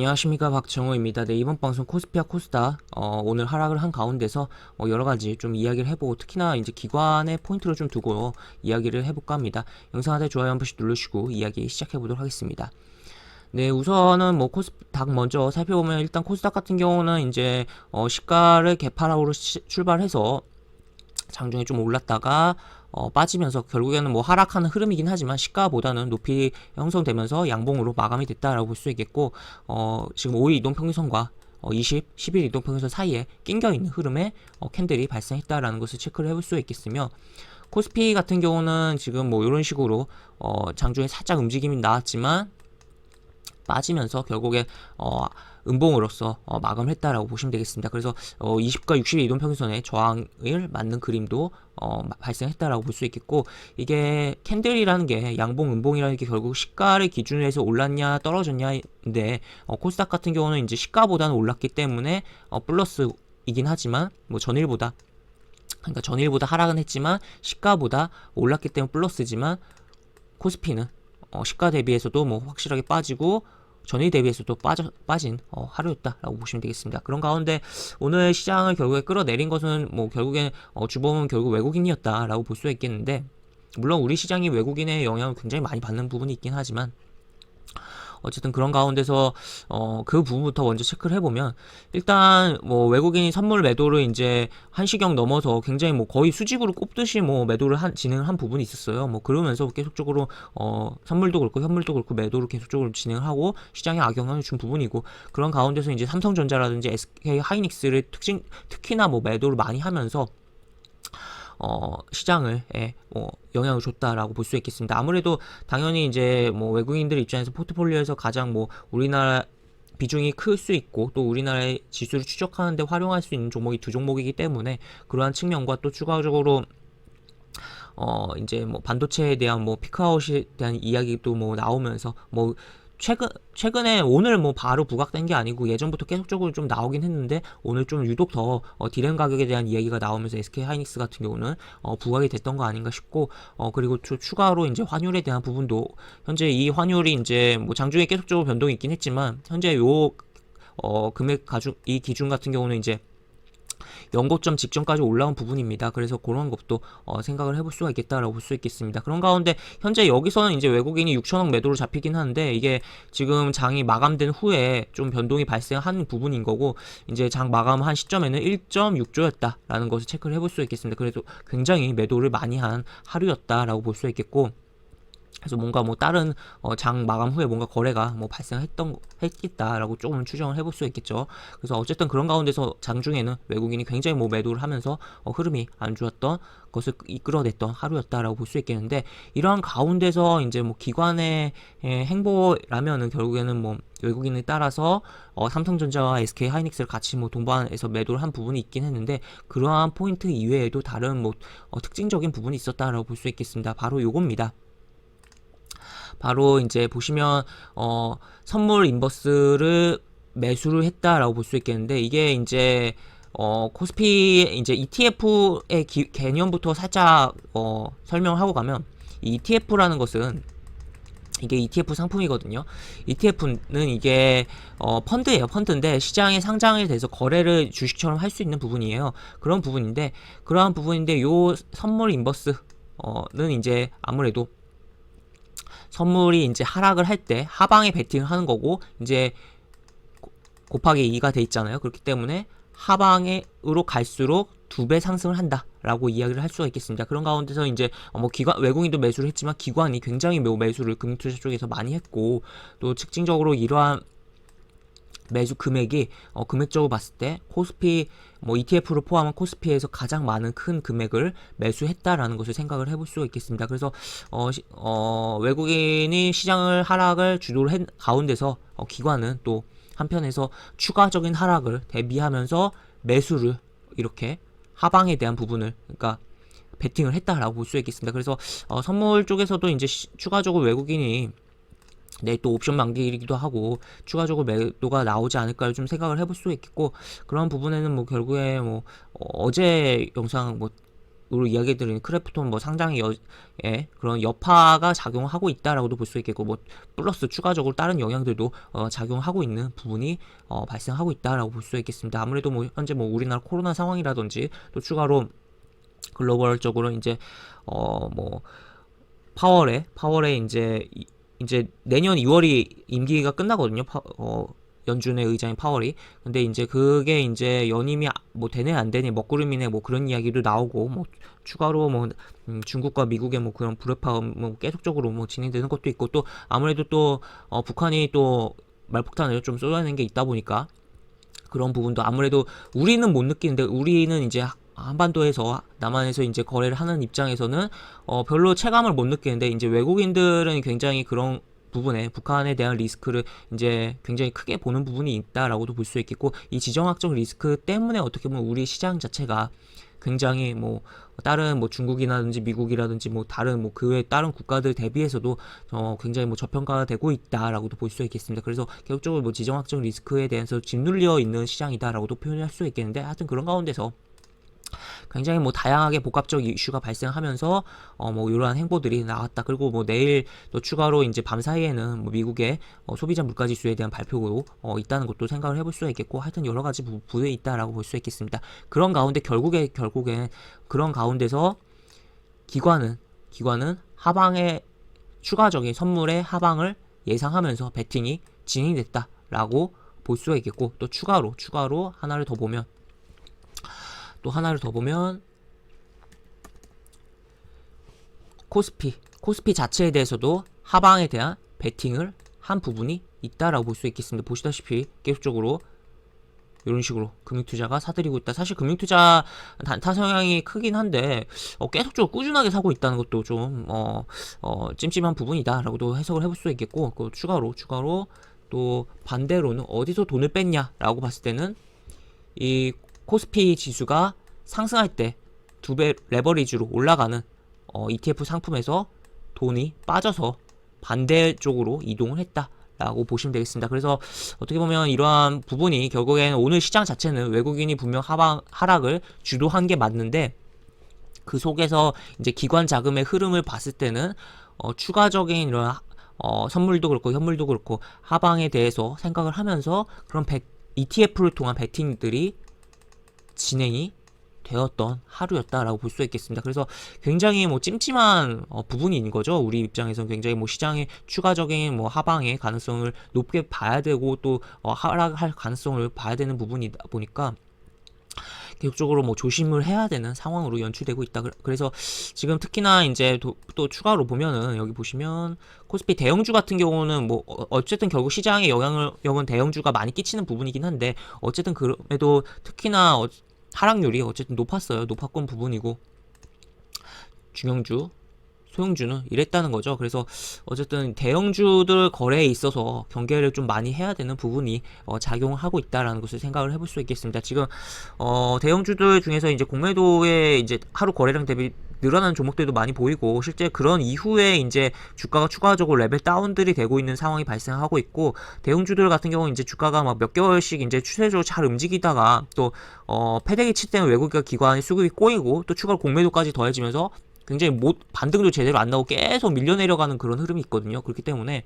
안녕하십니까, 박정호입니다. 네, 이번 방송 코스피와 코스닥 오늘 하락을 한 가운데서 여러가지 좀 이야기를 해보고, 특히나 이제 기관의 포인트를 좀 두고 이야기를 해볼까 합니다. 영상 하단에 좋아요 한 번씩 누르시고 이야기 시작해보도록 하겠습니다. 네, 우선은 뭐 코스닥 먼저 살펴보면, 일단 코스닥 같은 경우는 이제 시가를 개파락으로 출발해서 장중에 좀 올랐다가 빠지면서 결국에는 뭐 하락하는 흐름이긴 하지만 시가보다는 높이 형성되면서 양봉으로 마감이 됐다라고 볼 수 있겠고, 지금 5일 이동평균선과 11일 이동평균선 사이에 낑겨있는 흐름의 캔들이 발생했다라는 것을 체크를 해볼 수 있겠으며, 코스피 같은 경우는 지금 뭐 이런 식으로 장중에 살짝 움직임이 나왔지만 빠지면서 결국에 음봉으로서 마감을 했다라고 보시면 되겠습니다. 그래서 20과 60의 이동평균선의 저항을 맞는 그림도 발생했다라고 볼 수 있겠고, 이게 캔들이라는 게 양봉, 음봉이라는 게 결국 시가를 기준으로 해서 올랐냐 떨어졌냐인데, 코스닥 같은 경우는 이제 시가보다는 올랐기 때문에 플러스이긴 하지만, 뭐 전일보다, 그러니까 전일보다 하락은 했지만 시가보다 올랐기 때문에 플러스지만, 코스피는 시가 대비해서도 뭐 확실하게 빠지고 전일 대비해서도 빠진 하루였다라고 보시면 되겠습니다. 그런 가운데 오늘 시장을 결국에 끌어내린 것은 뭐 결국에 주범은 결국 외국인이었다라고 볼 수 있겠는데, 물론 우리 시장이 외국인의 영향을 굉장히 많이 받는 부분이 있긴 하지만, 어쨌든 그런 가운데서 그 부분부터 먼저 체크를 해보면, 일단 뭐 외국인이 선물 매도를 이제 1시경 넘어서 굉장히 뭐 거의 수직으로 꼽듯이 뭐 매도를 진행을 한 부분이 있었어요. 뭐 그러면서 계속적으로 선물도 그렇고 현물도 그렇고 매도를 계속적으로 진행을 하고 시장에 악영향을 준 부분이고, 그런 가운데서 이제 삼성전자라든지 SK 하이닉스를 특히나 뭐 매도를 많이 하면서 시장을 영향을 줬다라고 볼 수 있겠습니다. 아무래도 당연히 이제 뭐 외국인들 입장에서 포트폴리오에서 가장 뭐 우리나라 비중이 클 수 있고 또 우리나라의 지수를 추적하는데 활용할 수 있는 종목이 두 종목이기 때문에, 그러한 측면과 또 추가적으로 이제 뭐 반도체에 대한 뭐 피크아웃에 대한 이야기도 뭐 나오면서, 뭐 최근에 오늘 뭐 바로 부각된 게 아니고 예전부터 계속적으로 좀 나오긴 했는데, 오늘 좀 유독 더 디램 가격에 대한 이야기가 나오면서 SK 하이닉스 같은 경우는 부각이 됐던 거 아닌가 싶고, 그리고 추가로 이제 환율에 대한 부분도, 현재 이 환율이 이제 뭐 장중에 계속적으로 변동이 있긴 했지만, 현재 요 금액 가중 이 기준 같은 경우는 이제 연고점 직전까지 올라온 부분입니다. 그래서 그런 것도 생각을 해볼 수가 있겠다라고 볼 수 있겠습니다. 그런 가운데 현재 여기서는 이제 외국인이 6천억 매도로 잡히긴 하는데, 이게 지금 장이 마감된 후에 좀 변동이 발생한 부분인 거고, 이제 장 마감한 시점에는 1.6조였다라는 것을 체크를 해볼 수 있겠습니다. 그래도 굉장히 매도를 많이 한 하루였다라고 볼 수 있겠고, 그래서 뭔가 뭐 다른 장 마감 후에 뭔가 거래가 뭐 했겠다라고 조금 추정을 해볼 수 있겠죠. 그래서 어쨌든 그런 가운데서 장중에는 외국인이 굉장히 뭐 매도를 하면서 흐름이 안 좋았던 것을 이끌어냈던 하루였다라고 볼 수 있겠는데, 이러한 가운데서 이제 뭐 기관의 행보라면은 결국에는 뭐 외국인에 따라서 삼성전자와 SK 하이닉스를 같이 뭐 동반해서 매도를 한 부분이 있긴 했는데, 그러한 포인트 이외에도 다른 뭐 특징적인 부분이 있었다라고 볼 수 있겠습니다. 바로 요겁니다. 바로 이제 보시면 선물 인버스를 매수를 했다라고 볼 수 있겠는데, 이게 이제 코스피 이제 ETF의 개념부터 살짝 설명하고 가면, 이 ETF라는 것은 이게 ETF 상품이거든요. ETF는 이게 펀드예요. 펀드인데 시장에 상장이 돼서 거래를 주식처럼 할 수 있는 부분이에요. 그런 부분인데, 그러한 부분인데 요 선물 인버스는 이제 아무래도 선물이 이제 하락을 할 때 하방에 베팅을 하는 거고, 이제 곱하기 2가 돼 있잖아요. 그렇기 때문에 하방으로 갈수록 2배 상승을 한다라고 이야기를 할 수가 있겠습니다. 그런 가운데서 이제 뭐 외국인도 매수를 했지만 기관이 굉장히 매수를 금융투자 쪽에서 많이 했고, 또 특징적으로 이러한 매수 금액이 금액적으로 봤을 때 코스피 뭐 ETF로 포함한 코스피에서 가장 많은 큰 금액을 매수했다라는 것을 생각을 해볼 수가 있겠습니다. 그래서 외국인이 시장을 하락을 주도를 한 가운데서 기관은 또 한편에서 추가적인 하락을 대비하면서 매수를 이렇게 하방에 대한 부분을, 그러니까 베팅을 했다라고 볼 수 있겠습니다. 그래서 선물 쪽에서도 이제 추가적으로 외국인이 또 옵션 만기이기도 하고 추가적으로 매도가 나오지 않을까 좀 생각을 해볼 수 있겠고, 그런 부분에는 뭐 결국에 뭐 어제 영상 뭐 으로 이야기 드리는 크래프톤 뭐 상장의 그런 여파가 작용하고 있다라고도 볼 수 있겠고, 뭐 플러스 추가적으로 다른 영향들도 작용하고 있는 부분이 발생하고 있다라고 볼 수 있겠습니다. 아무래도 뭐 현재 뭐 우리나라 코로나 상황이라든지 또 추가로 글로벌적으로 이제 뭐 파월에 이제 내년 2월이 임기가 끝나거든요. 연준의 의장인 파월이. 근데 이제 그게 이제 연임이 뭐 되네 안 되네 먹구름이네 뭐 그런 이야기도 나오고, 뭐 추가로 뭐 중국과 미국의 뭐 그런 불협화 뭐 계속적으로 뭐 진행되는 것도 있고, 또 아무래도 또 북한이 또 말폭탄을 좀 쏟아내는 게 있다 보니까 그런 부분도 아무래도 우리는 못 느끼는데, 우리는 이제 한반도에서 남한에서 이제 거래를 하는 입장에서는 별로 체감을 못 느끼는데, 이제 외국인들은 굉장히 그런 부분에 북한에 대한 리스크를 이제 굉장히 크게 보는 부분이 있다라고도 볼 수 있겠고, 이 지정학적 리스크 때문에 어떻게 보면 우리 시장 자체가 굉장히 뭐 다른 뭐 중국이라든지 미국이라든지 뭐 다른 뭐 그 외 다른 국가들 대비해서도 굉장히 뭐 저평가가 되고 있다라고도 볼 수 있겠습니다. 그래서 계속적으로 뭐 지정학적 리스크에 대해서 짓눌려 있는 시장이다라고도 표현할 수 있겠는데, 하여튼 그런 가운데서 굉장히 뭐 다양하게 복합적 이슈가 발생하면서 뭐 이러한 행보들이 나왔다. 그리고 뭐 내일 또 추가로 이제 밤 사이에는 뭐 미국의 소비자 물가 지수에 대한 발표도 있다는 것도 생각을 해볼 수가 있겠고, 하여튼 여러 가지 부분에 있다라고 볼 수 있겠습니다. 그런 가운데 결국엔 그런 가운데서 기관은 하방의 추가적인 선물의 하방을 예상하면서 베팅이 진행됐다라고 볼 수가 있겠고, 또 추가로 하나를 더 보면 코스피 자체에 대해서도 하방에 대한 베팅을 한 부분이 있다라고 볼 수 있겠습니다. 보시다시피 계속적으로 이런 식으로 금융투자가 사들이고 있다. 사실 금융투자 단타 성향이 크긴 한데 계속적으로 꾸준하게 사고 있다는 것도 좀 찜찜한 부분이다라고도 해석을 해볼 수 있겠고, 그 추가로 또 반대로는 어디서 돈을 뺐냐라고 봤을 때는 이 코스피 지수가 상승할 때 2배 레버리지로 올라가는 ETF 상품에서 돈이 빠져서 반대쪽으로 이동을 했다라고 보시면 되겠습니다. 그래서 어떻게 보면 이러한 부분이 결국에는 오늘 시장 자체는 외국인이 분명 하락을 주도한 게 맞는데, 그 속에서 이제 기관 자금의 흐름을 봤을 때는 추가적인 이런 선물도 그렇고 현물도 그렇고 하방에 대해서 생각을 하면서 그런 ETF를 통한 베팅들이 진행이 되었던 하루였다라고 볼 수 있겠습니다. 그래서 굉장히 뭐 찜찜한 부분인 거죠. 우리 입장에서는 굉장히 뭐 시장의 추가적인 뭐 하방의 가능성을 높게 봐야 되고, 또 하락할 가능성을 봐야 되는 부분이다 보니까 계속적으로 뭐 조심을 해야 되는 상황으로 연출되고 있다. 그래서 지금 특히나 이제 또 추가로 보면은 여기 보시면 코스피 대형주 같은 경우는 뭐 어쨌든 결국 시장에 영향은 대형주가 많이 끼치는 부분이긴 한데, 어쨌든 그럼에도 특히나 하락률이 어쨌든 높았건 부분이고, 중형주 소형주는 이랬다는 거죠. 그래서 어쨌든 대형주들 거래에 있어서 경계를 좀 많이 해야 되는 부분이 작용하고 있다라는 것을 생각을 해볼 수 있겠습니다. 지금 대형주들 중에서 이제 공매도에 이제 하루 거래량 대비 늘어나는 종목들도 많이 보이고, 실제 그런 이후에 이제 주가가 추가적으로 레벨 다운들이 되고 있는 상황이 발생하고 있고, 대형주들 같은 경우는 이제 주가가 막 몇 개월씩 이제 추세적으로 잘 움직이다가 또 패대기 칠 때는 외국인 기관의 수급이 꼬이고, 또 추가로 공매도까지 더해지면서 굉장히 반등도 제대로 안 나오고 계속 밀려 내려가는 그런 흐름이 있거든요. 그렇기 때문에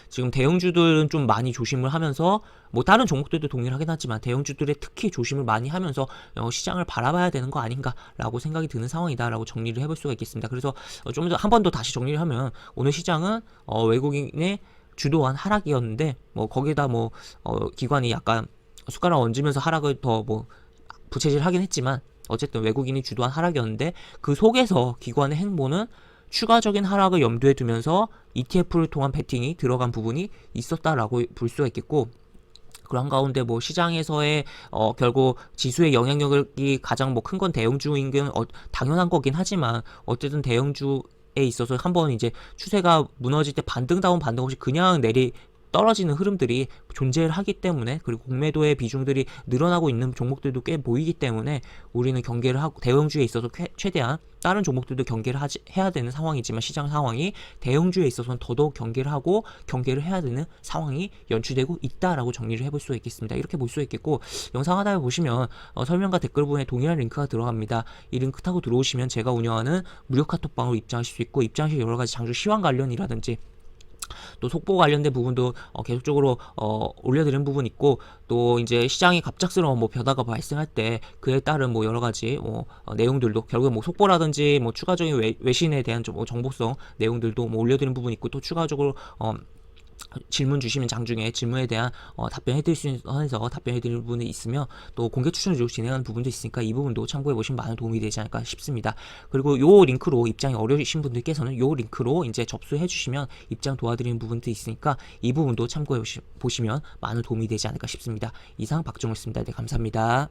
지금 대형주들은 좀 많이 조심을 하면서, 뭐 다른 종목들도 동일하긴 하지만 대형주들에 특히 조심을 많이 하면서 시장을 바라봐야 되는 거 아닌가라고 생각이 드는 상황이다라고 정리를 해볼 수가 있겠습니다. 그래서 좀 더 한 번 더 다시 정리를 하면, 오늘 시장은 외국인의 주도한 하락이었는데, 뭐 거기다 뭐 기관이 약간 숟가락 얹으면서 하락을 더 뭐 부채질하긴 했지만, 어쨌든 외국인이 주도한 하락이었는데, 그 속에서 기관의 행보는 추가적인 하락을 염두에 두면서 ETF를 통한 베팅이 들어간 부분이 있었다라고 볼 수가 있겠고, 그런 가운데 뭐 시장에서의 결국 지수의 영향력이 가장 뭐 큰 건 대형주인 건 당연한 거긴 하지만, 어쨌든 대형주에 있어서 한번 이제 추세가 무너질 때 반등 다운 반등 없이 그냥 떨어지는 흐름들이 존재를 하기 때문에, 그리고 공매도의 비중들이 늘어나고 있는 종목들도 꽤 보이기 때문에 우리는 경계를 하고, 대형주에 있어서 최대한 다른 종목들도 경계를 해야 되는 상황이지만 시장 상황이 대형주에 있어서는 더더욱 경계를 하고 경계를 해야 되는 상황이 연출되고 있다라고 정리를 해볼 수가 있겠습니다. 이렇게 볼 수가 있겠고, 영상 하단에 보시면 설명과 댓글 부분에 동일한 링크가 들어갑니다. 이 링크 타고 들어오시면 제가 운영하는 무료 카톡방으로 입장하실 수 있고, 입장하실 여러가지 장주 시황 관련이라든지 또 속보 관련된 부분도 계속적으로 올려드리는 부분 있고, 또 이제 시장이 갑작스러운 뭐 변화가 발생할 때 그에 따른 뭐 여러 가지 내용들도 결국에 뭐 속보라든지 뭐 추가적인 외신에 대한 좀 정보성 내용들도 뭐 올려드리는 부분 있고, 또 추가적으로 질문 주시면 장중에 질문에 대한 답변해드릴 수 있는 선에서 답변해드릴 부분이 있으며, 또 공개 추천으로 진행하는 부분도 있으니까 이 부분도 참고해보시면 많은 도움이 되지 않을까 싶습니다. 그리고 요 링크로 입장이 어려우신 분들께서는 요 링크로 이제 접수해주시면 입장 도와드리는 부분도 있으니까 이 부분도 참고해보시면 많은 도움이 되지 않을까 싶습니다. 이상 박정우였습니다. 네, 감사합니다.